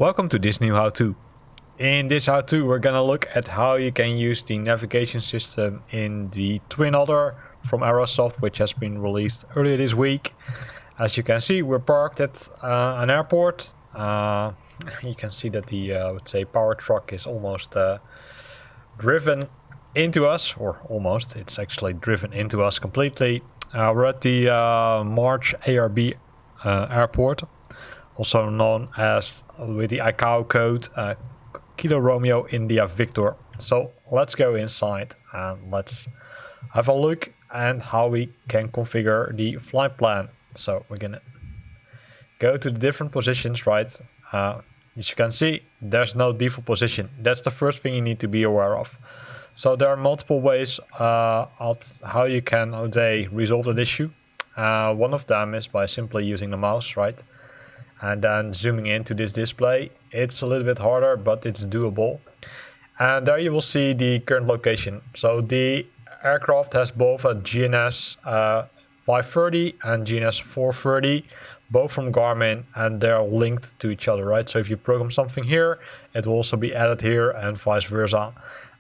Welcome to this new how-to. In this how-to we're gonna look at how you can use the navigation system in the Twin Otter from Aerosoft, which has been released earlier this week. As you can see, we're parked at an airport. You can see that the let's say power truck is almost driven into us, or almost, it's actually driven into us completely. We're at the March ARB airport, also known as with the ICAO code Kilo Romeo India Victor. So let's go inside and let's have a look at how we can configure the flight plan. So we're gonna go to the different positions, right? As you can see, there's no default position. That's the first thing you need to be aware of. So there are multiple ways how you can resolve that issue. One of them is by simply using the mouse, right? And then zooming into this display. It's a little bit harder, but it's doable. And there you will see the current location. So the aircraft has both a GNS 530 and GNS 430, both from Garmin, and they're linked to each other, right? So if you program something here, it will also be added here and vice versa.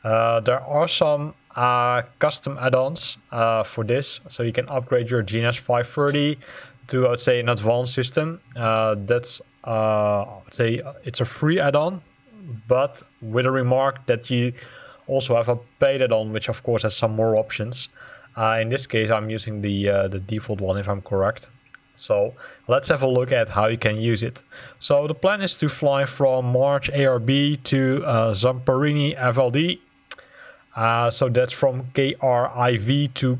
There are some custom add-ons for this, so you can upgrade your GNS 530 to, I would say, an advanced system. That's I would say it's a free add-on, but with a remark that you also have a paid add-on, which of course has some more options. In this case, I'm using the default one, if I'm correct. So let's have a look at how you can use it. So the plan is to fly from March ARB to Zamperini FLD. So that's from KRIV to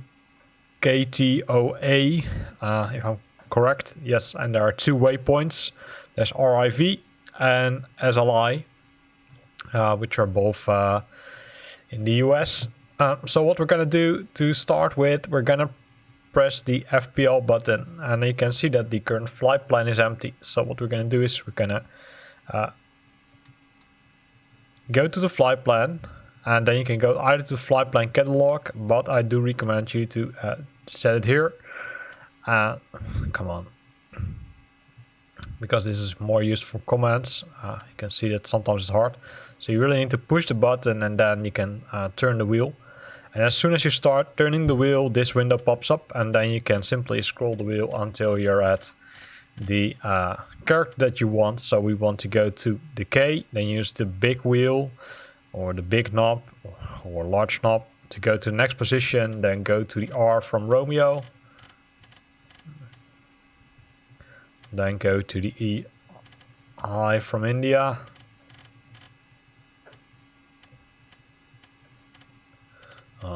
KTOA, if I'm correct. Yes, and there are two waypoints. There's RIV and SLI, which are both in the US. So what we're gonna do to start with, we're gonna press the FPL button, and you can see that the current flight plan is empty. So what we're gonna do is we're gonna go to the flight plan, and then you can go either to flight plan catalog, but I do recommend you to set it here. Come on, because this is more used for commands. You can see that sometimes it's hard, so you really need to push the button, and then you can turn the wheel. And as soon as you start turning the wheel, this window pops up, and then you can simply scroll the wheel until you're at the character that you want. So we want to go to the K, then use the big wheel or the big knob or large knob to go to the next position, then go to the R from Romeo, then go to the E, I from India,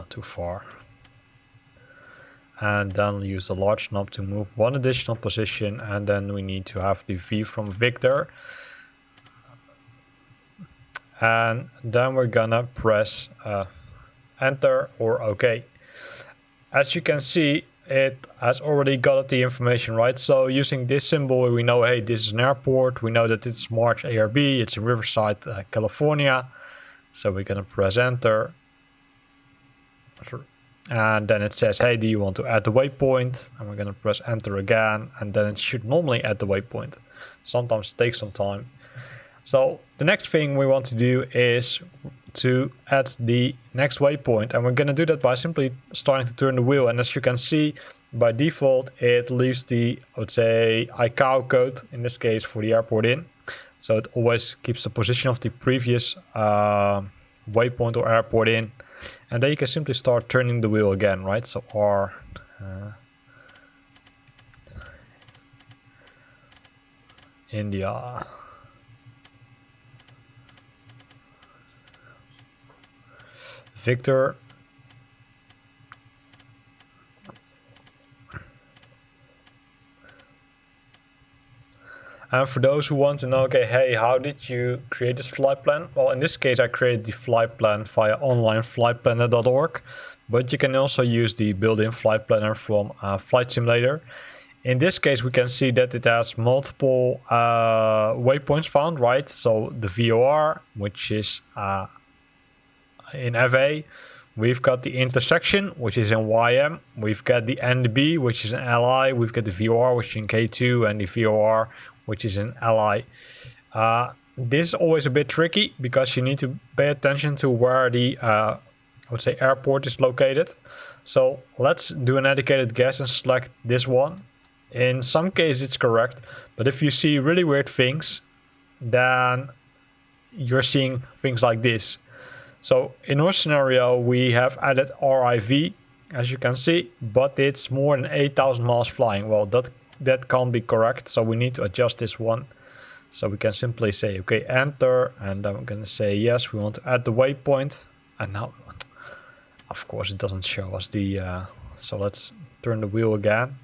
too far, and then use the large knob to move one additional position, and then we need to have the V from Victor, and then we're gonna press enter or OK. As you can see, it has already got the information, right? So using this symbol, we know, hey, this is an airport. We know that it's March ARB, it's in Riverside, California. So we're gonna press enter, and then it says, hey, do you want to add the waypoint? And we're gonna press enter again, and then it should normally add the waypoint. Sometimes it takes some time. So the next thing we want to do is to add the next waypoint, and we're going to do that by simply starting to turn the wheel. And as you can see, by default it leaves the, I would say, ICAO code, in this case for the airport in, so it always keeps the position of the previous waypoint or airport in, and then you can simply start turning the wheel again, right? So R India, Victor, and for those who want to know, okay, hey, how did you create this flight plan? Well, in this case, I created the flight plan via onlineflightplanner.org, but you can also use the built-in flight planner from Flight Simulator. In this case, we can see that it has multiple waypoints found, right? So the VOR, which is in FA, we've got the intersection, which is in YM, we've got the NDB, which is in LI, we've got the VOR, which is in K2, and the VOR, which is in LI. this is always a bit tricky because you need to pay attention to where the I would say airport is located. So let's do an educated guess and select this one. In some cases it's correct, but if you see really weird things, then you're seeing things like this. So in our scenario we have added RIV, as you can see, but it's more than 8,000 miles flying. Well, that can't be correct, so we need to adjust this one. So we can simply say, okay, enter, and I'm going to say yes, we want to add the waypoint. And now, of course, it doesn't show us the, so let's turn the wheel again.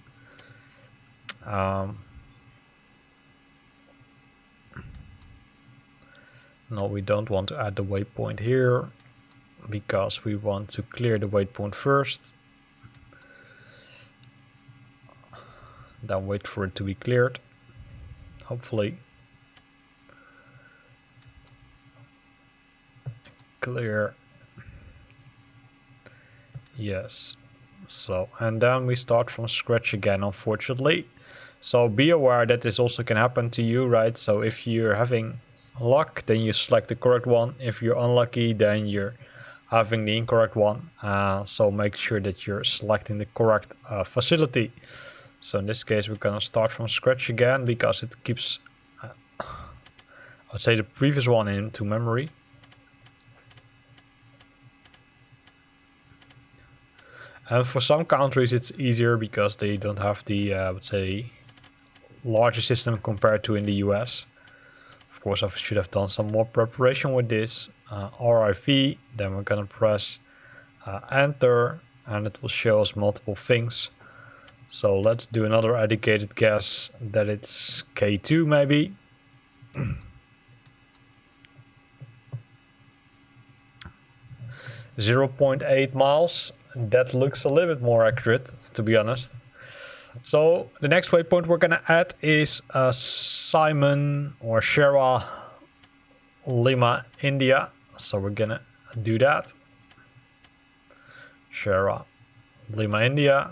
No, we don't want to add the waypoint here because we want to clear the waypoint first. Then wait for it to be cleared, hopefully. Clear. Yes. So, and then we start from scratch again, unfortunately. So be aware that this also can happen to you, right? So if you're having luck, then you select the correct one. If you're unlucky, then you're having the incorrect one. So make sure that you're selecting the correct facility. So in this case, we're gonna start from scratch again because it keeps, I would say, the previous one into memory. And for some countries it's easier because they don't have the, I would say, larger system compared to in the US. Of course, I should have done some more preparation with this. RIV, then we're gonna press enter, and it will show us multiple things. So let's do another educated guess that it's K2 maybe. 0.8 miles. That looks a little bit more accurate, to be honest. So the next waypoint we're gonna add is Simon or Sierra Lima, India. So we're gonna do that. Sierra Lima, India.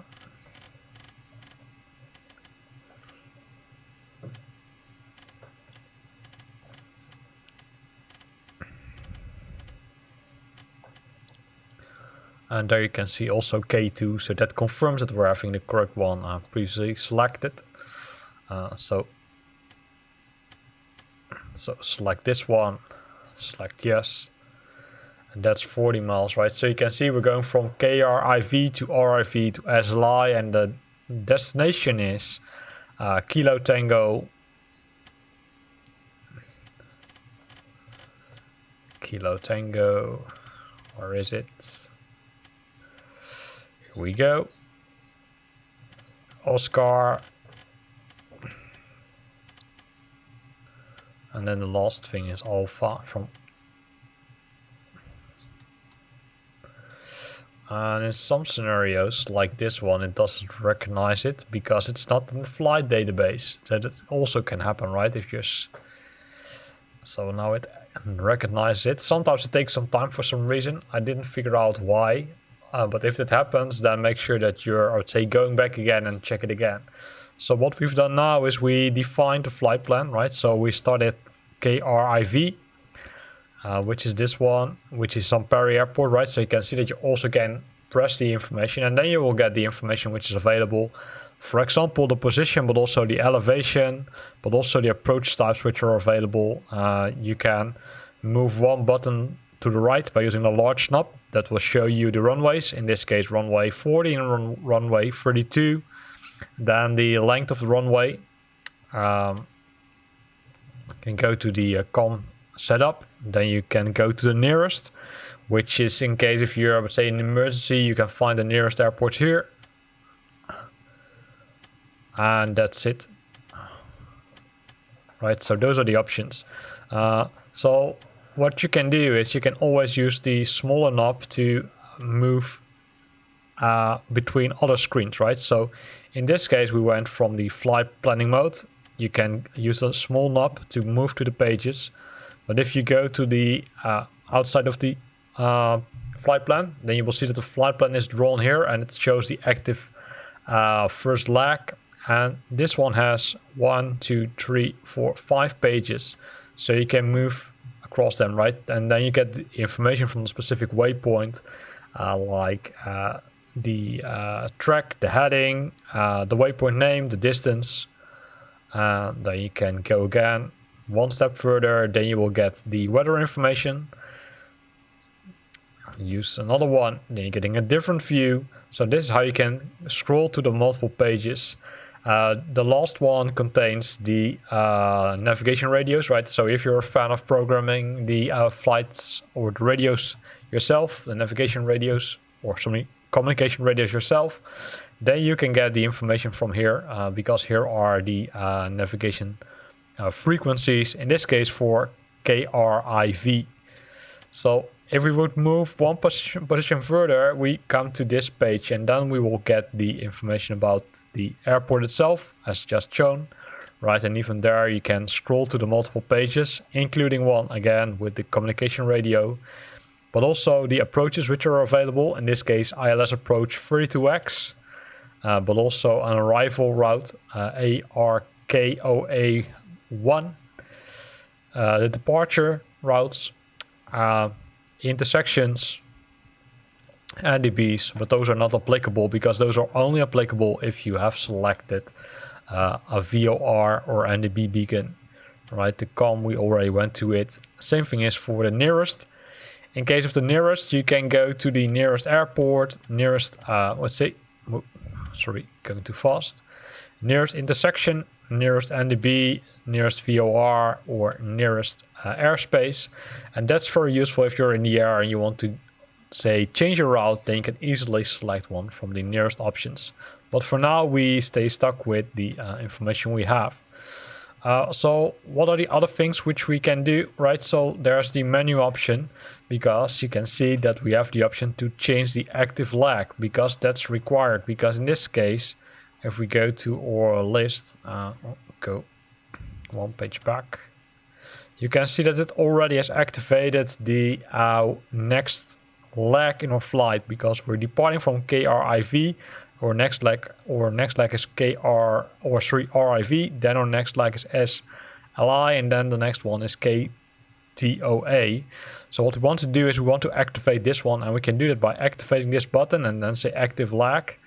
And there you can see also K2, so that confirms that we're having the correct one previously selected. So select this one, select yes, and that's 40 miles, right? So you can see we're going from KRIV to RIV to SLI, and the destination is Kilo Tango. Kilo Tango, where is it? Here we go. Oscar. And then the last thing is Alpha from. And in some scenarios, like this one, it doesn't recognize it because it's not in the flight database. So that also can happen, right? If you're. So now it recognizes it. Sometimes it takes some time for some reason. I didn't figure out why. But if that happens, then make sure that you're, I would say, going back again and check it again. So what we've done now is we defined the flight plan, right? So we started KRIV, which is this one, which is Zamperini Airport, right? So you can see that you also can press the information, and then you will get the information which is available. For example, the position, but also the elevation, but also the approach types which are available. You can move one button to the right by using the large knob. That will show you the runways, in this case runway 40 and runway 32. Then the length of the runway. Can go to the COM setup. Then you can go to the nearest, which is in case if you're, I would say, in an emergency, you can find the nearest airport here. And that's it. Right, so those are the options. So what you can do is you can always use the smaller knob to move between other screens, right? So in this case, we went from the flight planning mode. You can use a small knob to move to the pages. But if you go to the outside of the flight plan, then you will see that the flight plan is drawn here and it shows the active first leg. And this one has 1, 2, 3, 4, 5 pages. so you can move across them, right? And then you get the information from the specific waypoint, like the track, the heading, the waypoint name, the distance. Then you can go again one step further, then you will get the weather information. Use another one, then you're getting a different view. So this is how you can scroll to the multiple pages. The last one contains the navigation radios, right? So if you're a fan of programming the flights or the radios yourself, the navigation radios, or some communication radios yourself, then you can get the information from here, because here are the navigation frequencies, in this case for KRIV. So if we would move one position further, we come to this page, and then we will get the information about the airport itself, as just shown, right? And even there you can scroll to the multiple pages, including one again with the communication radio, but also the approaches which are available, in this case ILS approach 32X, but also an arrival route, ARKOA 1, the departure routes, intersections, NDBs, but those are not applicable because those are only applicable if you have selected a VOR or NDB beacon, right? The COM, we already went to it. Same thing is for the nearest. In case of the nearest, you can go to the nearest airport, nearest, let's say, sorry, going too fast, nearest intersection, nearest NDB, nearest VOR, or nearest airspace. And that's very useful if you're in the air and you want to, say, change your route, then you can easily select one from the nearest options. But for now, we stay stuck with the information we have. So what are the other things which we can do, right? So there's the menu option, because you can see that we have the option to change the active lag, because that's required. Because in this case, if we go to our list, go one page back, you can see that it already has activated the next leg in our flight, because we're departing from KRIV. Our next leg is RIV, then our next leg is SLI, and then the next one is KTOA. So what we want to do is we want to activate this one, and we can do that by activating this button and then say active lag,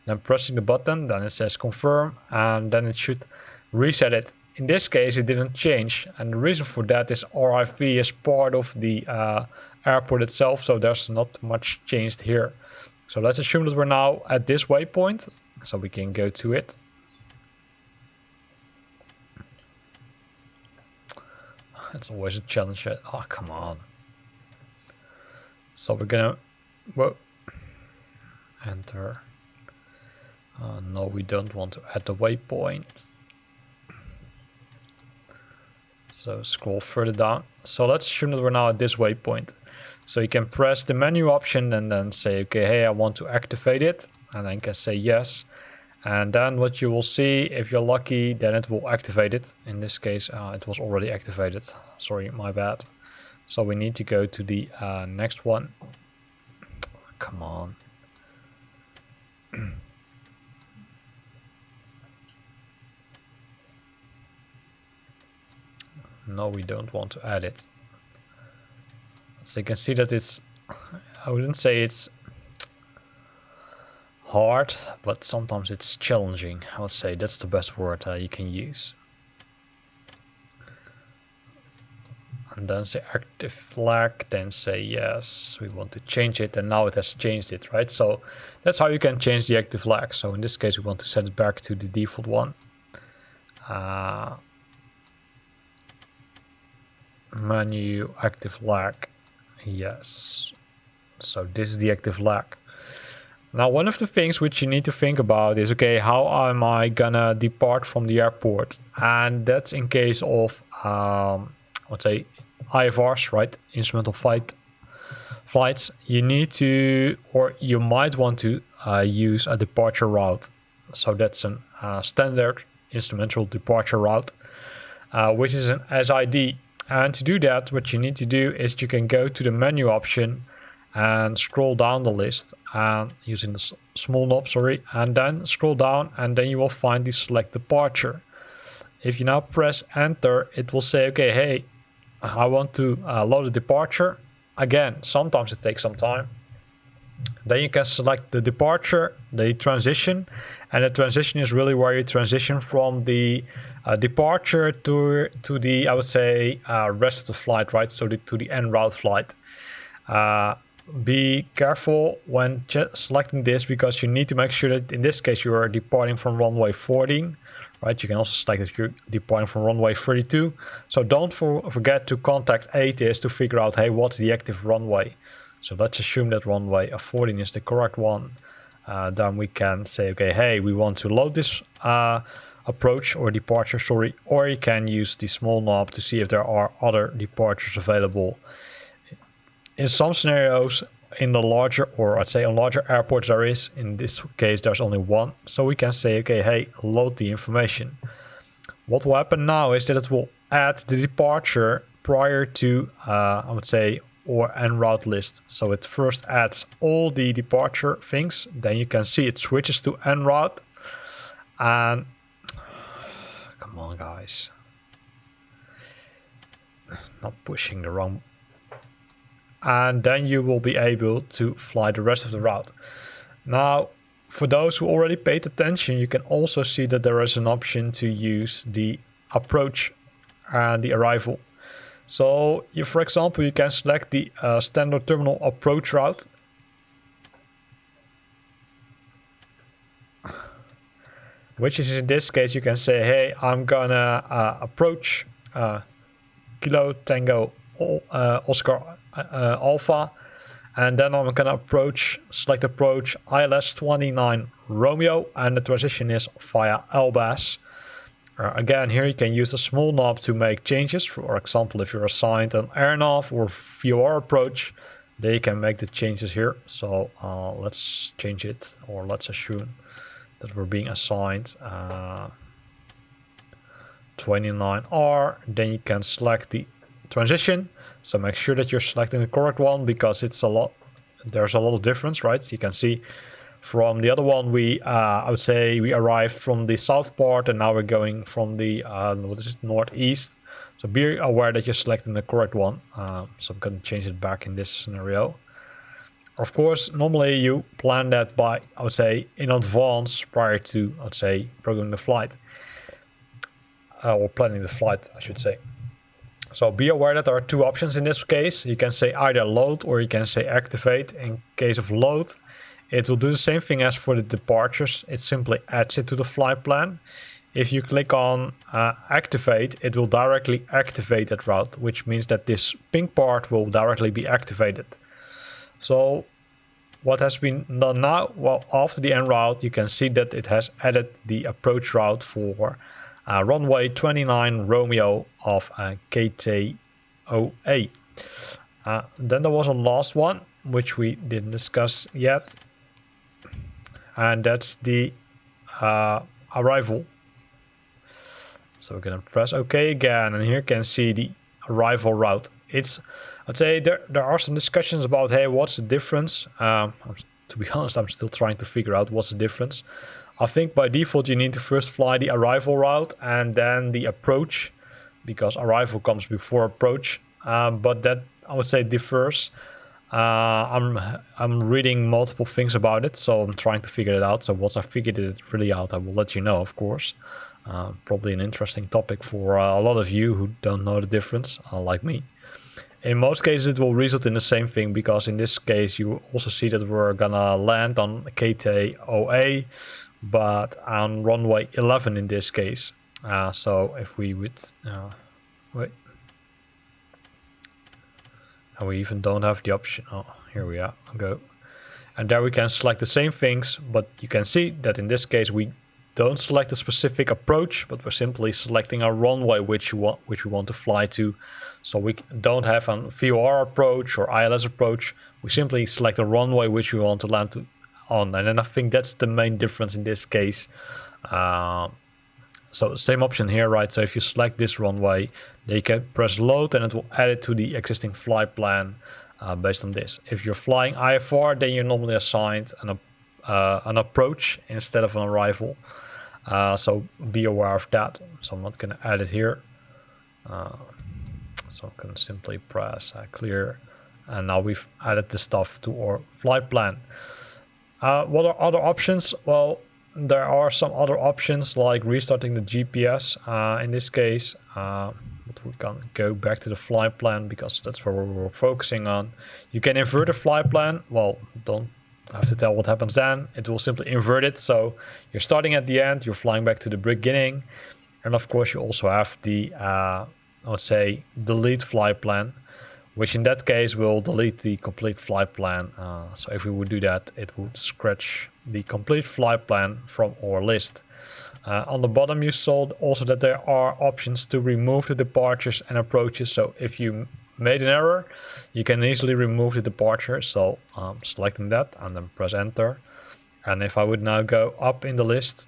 then pressing the button, then it says confirm, and then it should reset it. In this case, it didn't change, and the reason for that is RIV is part of the airport itself, so there's not much changed here. So let's assume that we're now at this waypoint, so we can go to it. It's always a challenge. Oh, come on. So we're gonna, whoa, enter. No, we don't want to add the waypoint. So scroll further down. So let's assume that we're now at this waypoint. So you can press the menu option and then say, okay, hey, I want to activate it. And then you can say yes. And then what you will see, if you're lucky, then it will activate it. In this case, it was already activated. Sorry, my bad. So we need to go to the next one. Come on. No, we don't want to add it. So you can see that it's, I wouldn't say it's hard, but sometimes it's challenging. I would say that's the best word you can use. And then say active flag, then say yes, we want to change it, and now it has changed it, right? So that's how you can change the active flag. So in this case, we want to set it back to the default one. Menu, active flag, yes. So this is the active lag. Now, one of the things which you need to think about is, okay, how am I gonna depart from the airport? And that's in case of, let's say, IFRs, right? Instrumental flights. You need to, or you might want to use a departure route. So that's a standard instrumental departure route, which is an SID. And to do that, what you need to do is you can go to the menu option and scroll down the list and using the small knob, and then scroll down, and then you will find the select departure. If you now press enter, it will say, okay, hey, I want to load the departure. Again, sometimes it takes some time. Then you can select the departure, the transition, and the transition is really where you transition from the departure to the, I would say, rest of the flight, right? So to the en route flight. Be careful when selecting this, because you need to make sure that in this case you are departing from runway 14, right? You can also select that you're departing from runway 32. So don't forget to contact ATIS to figure out, hey, what's the active runway? So let's assume that runway 14 is the correct one. Then we can say, okay, hey, we want to load this approach or departure, sorry, or you can use the small knob to see if there are other departures available. In some scenarios, in the larger, or I'd say on larger airports there is, in this case there's only one. So we can say, okay, hey, load the information. What will happen now is that it will add the departure prior to, I would say, or en route list. So it first adds all the departure things, then you can see it switches to en route, and come on guys, not pushing the wrong, and then you will be able to fly the rest of the route. Now for those who already paid attention, you can also see that there is an option to use the approach and the arrival. So, for example, you can select the standard terminal approach route. Which is, in this case, you can say, hey, I'm gonna approach Kilo Tango Oscar Alpha. And then I'm gonna select approach ILS 29 Romeo. And the transition is via LBAS. Again, here you can use the small knob to make changes. For example, if you're assigned an AirNav or VOR approach, then you can make the changes here. So let's change it, or let's assume that we're being assigned 29R. Then you can select the transition. So make sure that you're selecting the correct one, because it's there's a lot of difference, right? You can see from the other one, I would say we arrived from the south part, and now we're going from the northeast. So be aware that you're selecting the correct one. So I'm going to change it back in this scenario. Of course, normally you plan that by, I would say, in advance prior to, I would say, programming the flight. Or planning the flight, I should say. So be aware that there are two options in this case. You can say either load or you can say activate. In case of load, it will do the same thing as for the departures. It simply adds it to the flight plan. If you click on activate, it will directly activate that route, which means that this pink part will directly be activated. So what has been done now? Well, after the en route, you can see that it has added the approach route for runway 29 Romeo of KTOA. Then there was a last one, which we didn't discuss yet. And that's the arrival. So we're gonna press OK again, and here you can see the arrival route. I'd say there are some discussions about, hey, what's the difference? To be honest, I'm still trying to figure out what's the difference. I think by default you need to first fly the arrival route and then the approach, because arrival comes before approach. But that, I would say, differs. I'm reading multiple things about it, so I'm trying to figure it out. So once I figured it really out, I will let you know, of course. Probably an interesting topic for a lot of you who don't know the difference, like me. In most cases it will result in the same thing, because in this case you also see that we're gonna land on KTOA, but on runway 11 in this case. So if we would wait. And we even don't have the option. Oh, here we are. Go. And there we can select the same things, but you can see that in this case we don't select a specific approach, but we're simply selecting a runway which we want to fly to. So we don't have a VOR approach or ILS approach. We simply select a runway which we want to land on. And then I think that's the main difference in this case. So same option here, right? So if you select this runway, then you can press load and it will add it to the existing flight plan based on this. If you're flying IFR, then you're normally assigned an approach instead of an arrival. So be aware of that. So I'm not going to add it here. So I can simply press clear, and now we've added the stuff to our flight plan. What are other options? Well, there are some other options like restarting the GPS. In this case, but we can go back to the flight plan because that's what we're focusing on. You can invert a flight plan. Well, don't have to tell what happens then. It will simply invert it. So you're starting at the end, you're flying back to the beginning. And of course, you also have the, I would say, delete flight plan, which in that case will delete the complete flight plan. So if we would do that, it would scratch the complete flight plan from our list. On the bottom, you saw also that there are options to remove the departures and approaches. So if you made an error, you can easily remove the departure. So selecting that and then press enter. And if I would now go up in the list,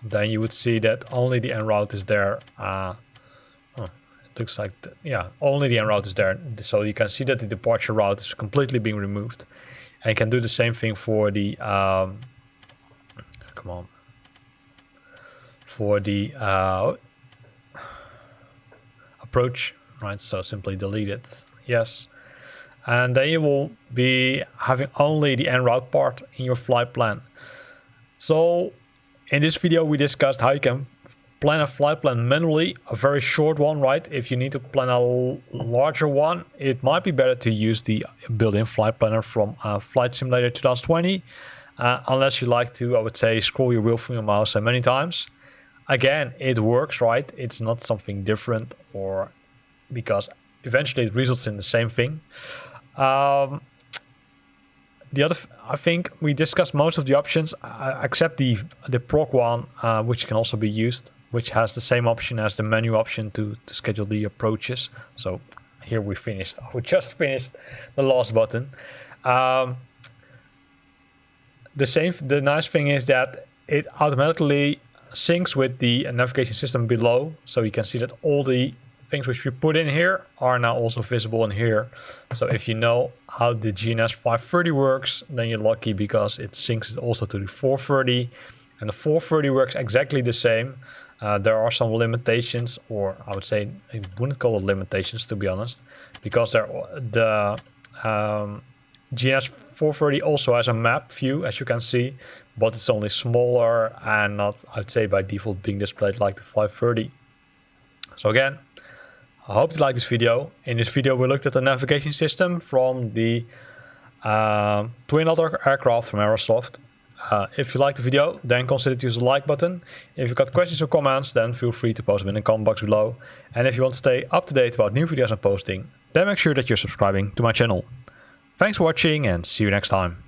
then you would see that only the en route is there. It looks like, yeah, only the en route is there. So you can see that the departure route is completely being removed. And you can do the same thing for the, for the approach, right? So simply delete it, yes. And then you will be having only the en route part in your flight plan. So in this video, we discussed how you can plan a flight plan manually, a very short one, right? If you need to plan a larger one, it might be better to use the built-in flight planner from Flight Simulator 2020, unless you like to, I would say, scroll your wheel from your mouse many times. Again, it works, right? It's not something different, or because eventually it results in the same thing. The other, I think we discussed most of the options, except the proc one, which can also be used, which has the same option as the menu option to schedule the approaches. So here we finished. We just finished the last button. The nice thing is that it automatically syncs with the navigation system below, so you can see that all the things which we put in here are now also visible in here. So if you know how the GNS 530 works, then you're lucky because it syncs it also to the 430, and the 430 works exactly the same. There are some limitations, or I would say I wouldn't call it limitations, to be honest, because the GNS 430 also has a map view, as you can see, but it's only smaller and not, I'd say, by default being displayed like the 530. So again, I hope you like this video. In this video, we looked at the navigation system from the Twin Otter aircraft from Aerosoft. If you liked the video, then consider to use the like button. If you've got questions or comments, then feel free to post them in the comment box below. And if you want to stay up to date about new videos I'm posting, then make sure that you're subscribing to my channel. Thanks for watching and see you next time.